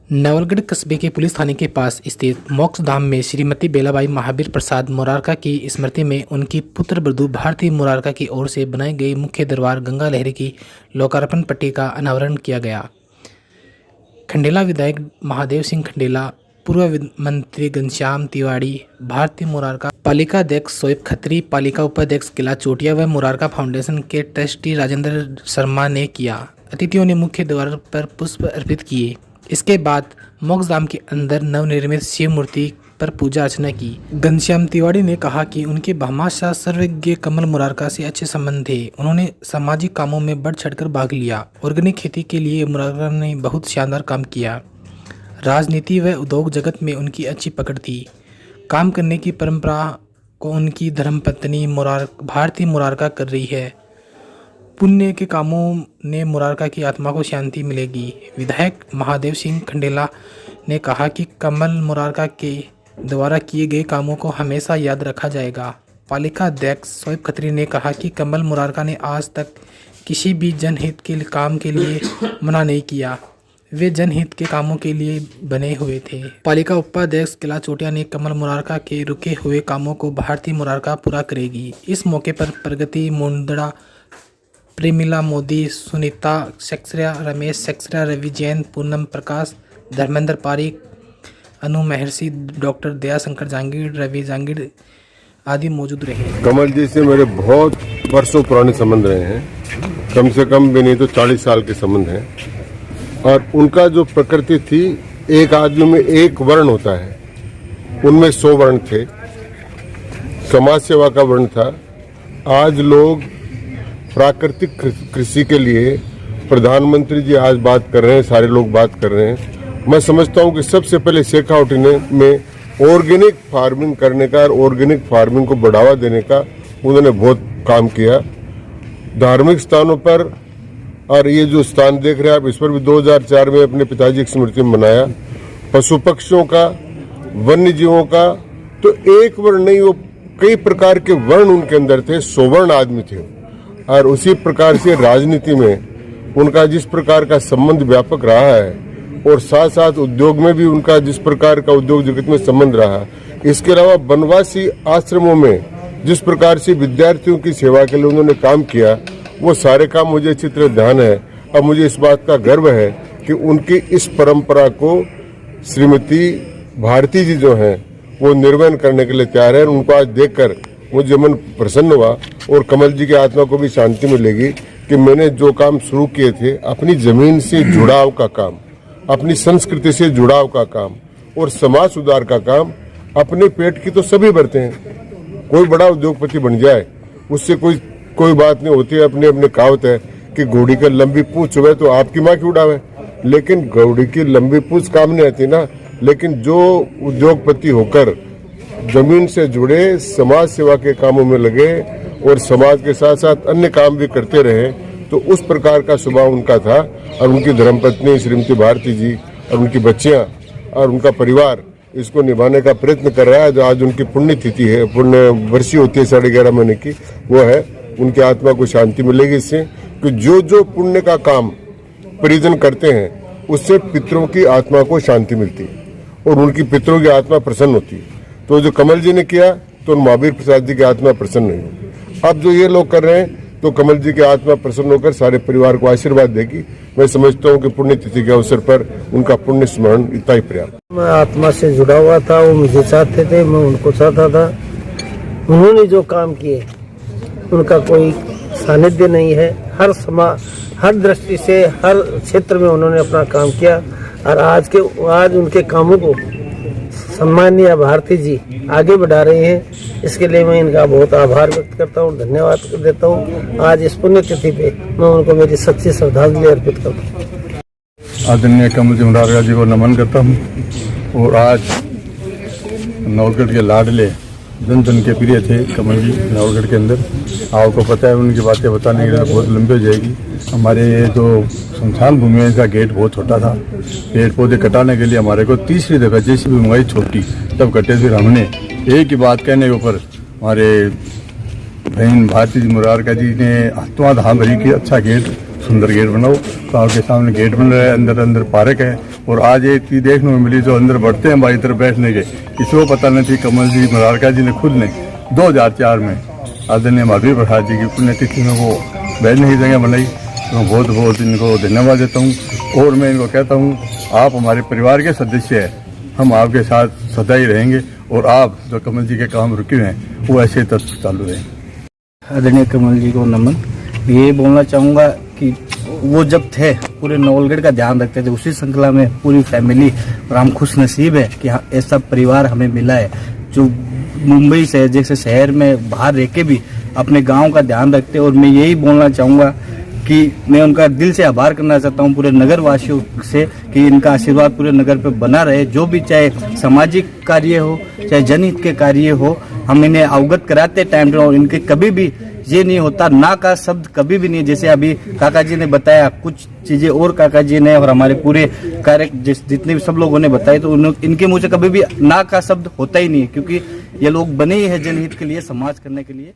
नवलगढ़ कस्बे के पुलिस थाने के पास स्थित मोक्ष धाम में श्रीमती बेलाबाई महावीर प्रसाद मुरारका की स्मृति में उनकी पुत्रवधू भारती मुरारका की ओर से बनाई गई मुख्य दरबार गंगा लहरी की लोकार्पण पट्टी का अनावरण किया गया। खंडेला विधायक महादेव सिंह खंडेला, पूर्व मंत्री घनश्याम तिवारी, भारती मुरारका पालिका अध्यक्ष शोएब खत्री, पालिका उपाध्यक्ष किला चोटिया व मुरारका फाउंडेशन के ट्रस्टी राजेंद्र शर्मा ने किया। अतिथियों ने मुख्य द्वार पर पुष्प अर्पित किए। इसके बाद मोक्षधाम के अंदर नवनिर्मित शिव मूर्ति पर पूजा अर्चना की। घनश्याम तिवारी ने कहा कि उनके भामाशाह सर्वज्ञ कमल मुरारका से अच्छे संबंध थे। उन्होंने सामाजिक कामों में बढ़ चढ़कर भाग लिया। ऑर्गेनिक खेती के लिए मुरारका ने बहुत शानदार काम किया। राजनीति व उद्योग जगत में उनकी अच्छी पकड़ थी। काम करने की परंपरा को उनकी धर्मपत्नी भारती मुरारका कर रही है। पुण्य के कामों ने मुरारका की आत्मा को शांति मिलेगी। विधायक महादेव सिंह खंडेला ने कहा कि कमल मुरारका के द्वारा किए गए कामों को हमेशा याद रखा जाएगा। पालिका अध्यक्ष शोएब खत्री ने कहा कि कमल मुरारका ने आज तक किसी भी जनहित के काम के लिए मना नहीं किया। वे जनहित के कामों के लिए बने हुए थे। पालिका उपाध्यक्ष किला चोटिया ने कमल मुरारका के रुके हुए कामों को भारती मुरारका पूरा करेगी। इस मौके पर प्रगति मुंदड़ा, प्रेमिला मोदी, सुनीता सक्सेना, रमेश सक्सेना, रवि जैन, पूनम प्रकाश, धर्मेंद्र पारिक, अनु महर्षि, डॉक्टर दयाशंकर जांगीर, रवि जांगीर आदि मौजूद रहे। कमल जी से मेरे बहुत वर्षों पुराने संबंध रहे हैं, कम से कम भी नहीं तो 40 साल के संबंध हैं। और उनका जो प्रकृति थी, एक आदमी में एक वर्ण होता है, उनमें 100 वर्ण थे। समाज सेवा का वर्ण था। आज लोग प्राकृतिक कृषि के लिए प्रधानमंत्री जी आज बात कर रहे हैं, सारे लोग बात कर रहे हैं। मैं समझता हूं कि सबसे पहले शेखावटी में ऑर्गेनिक फार्मिंग करने का और ऑर्गेनिक फार्मिंग को बढ़ावा देने का उन्होंने बहुत काम किया। धार्मिक स्थानों पर, और ये जो स्थान देख रहे हैं आप, इस पर भी 2004 में अपने पिताजी की स्मृति में मनाया। पशु पक्षियों का, वन्य जीवों का, तो एक वर्ण नहीं, वो कई प्रकार के वर्ण उनके अंदर थे। 100 वर्ण आदमी थे। और उसी प्रकार से राजनीति में उनका जिस प्रकार का संबंध व्यापक रहा है, और साथ साथ उद्योग में भी उनका जिस प्रकार का उद्योग जगत में संबंध रहा, इसके अलावा वनवासी आश्रमों में जिस प्रकार से विद्यार्थियों की सेवा के लिए उन्होंने काम किया, वो सारे काम मुझे अच्छी तरह ध्यान है। अब मुझे इस बात का गर्व है कि उनकी इस परंपरा को श्रीमती भारती जी जो हैं वो निर्वहन करने के लिए तैयार है। उनको आज देखकर मुझे मन प्रसन्न हुआ, और कमल जी की आत्मा को भी शांति मिलेगी कि मैंने जो काम शुरू किए थे, अपनी जमीन से जुड़ाव का काम, अपनी संस्कृति से जुड़ाव का काम और समाज सुधार का काम, अपने पेट की तो सभी भरते हैं। कोई बड़ा उद्योगपति बन जाए उससे कोई बात नहीं होती है। अपने अपने कहावत है कि घोड़ी का लंबी पूंछ हुए तो आपकी माँ की उड़ावे, लेकिन घोड़ी की लंबी पूंछ काम नहीं आती ना। लेकिन जो उद्योगपति होकर जमीन से जुड़े, समाज सेवा के कामों में लगे और समाज के साथ साथ अन्य काम भी करते रहे, तो उस प्रकार का स्वभाव उनका था। और उनकी धर्मपत्नी श्रीमती भारती जी और उनकी बच्चियां और उनका परिवार इसको निभाने का प्रयत्न कर रहा है। जो आज उनकी पुण्यतिथि है, पुण्य वर्षी होती है 11.5 महीने की, वो है। उनकी आत्मा को शांति मिलेगी इससे कि जो पुण्य का काम परिजन करते हैं उससे पितरों की आत्मा को शांति मिलती है और उनकी पितरों की आत्मा प्रसन्न होती है। तो जो कमल जी ने किया तो महावीर प्रसाद जी की आत्मा प्रसन्न नहीं हुई। अब जो ये लोग कर रहे हैं तो कमल जी की आत्मा प्रसन्न होकर सारे परिवार को आशीर्वाद देगी। मैं समझता हूँ कि पुण्यतिथि के अवसर पर उनका पुण्य स्मरण इतना ही पर्याप्त। मैं आत्मा से जुड़ा हुआ था, वो मुझे चाहते थे, मैं उनको चाहता था। उन्होंने जो काम किए उनका कोई सानिध्य नहीं है। हर समाज, हर दृष्टि से, हर क्षेत्र में उन्होंने अपना काम किया। और आज उनके कामों को सम्माननीय भारती जी आगे बढ़ा रहे हैं। इसके लिए मैं इनका बहुत आभार व्यक्त करता हूँ, धन्यवाद देता हूँ। आज इस पुण्यतिथि पे मैं उनको मेरी सच्ची श्रद्धांजलि अर्पित करता हूँ। आदरणीय कमल जी मुरारका जी को नमन करता हूँ। और आज नवलगढ़ के लाडले, जन जन के प्रिय थे कमल जी नवलगढ़ के अंदर। आपको पता है उनकी बातें बताने के लिए बहुत लंबी हो जाएगी। हमारे जो शमशान भूमि है, इसका गेट बहुत छोटा था। पेड़ पौधे कटाने के लिए हमारे को तीसरी दफा जैसी भी मंगाई छोटी, तब कटे। फिर हमने एक ही बात कहने के ऊपर हमारे बहन भारती जी मुरारका जी ने आत्मा धाम भरी की अच्छा गेट सुंदर गेट बनाओ। तो आपके सामने गेट बन रहा है, अंदर अंदर पार्क है। और आज एक चीज देखने को मिली, जो अंदर बढ़ते हैं बाई तरफ बैठने के, किसी को पता नहीं थी। कमल जी मुरारका जी ने खुद ने 2004 में आदरणीय महावीर प्रसाद जी की पुण्यतिथि में वो बैठने की जगह बनाई। तो मैं बहुत बहुत इनको धन्यवाद देता हूँ। और मैं इनको कहता हूँ, आप हमारे परिवार के सदस्य हैं, हम आपके साथ सदा ही रहेंगे। और आप जो कमल जी के काम रुके हुए हैं वो ऐसे तक चालू रहें। आदरणीय कमल जी को नमन। ये बोलना चाहूँगा कि वो जब थे पूरे नवलगढ़ का ध्यान रखते थे, उसी श्रृंखला में पूरी फैमिली, और हम खुश नसीब है कि ऐसा परिवार हमें मिला है जो मुंबई से जैसे शहर में बाहर रह के भी अपने गांव का ध्यान रखते। और मैं यही बोलना चाहूँगा कि मैं उनका दिल से आभार करना चाहता हूँ पूरे नगर वासियों से कि इनका आशीर्वाद पूरे नगर पे बना रहे। जो भी चाहे सामाजिक कार्य हो, चाहे जनहित के कार्य हो, हम इन्हें अवगत कराते टाइम और इनके कभी भी ये नहीं होता, ना का शब्द कभी भी नहीं। जैसे अभी काका जी ने बताया कुछ चीजें, और काका जी ने और हमारे पूरे कार्य जितने भी सब लोगों ने बताए, तो इनके मुंह से कभी भी ना का शब्द होता ही नहीं है, क्योंकि ये लोग बने ही है जनहित के लिए, समाज करने के लिए।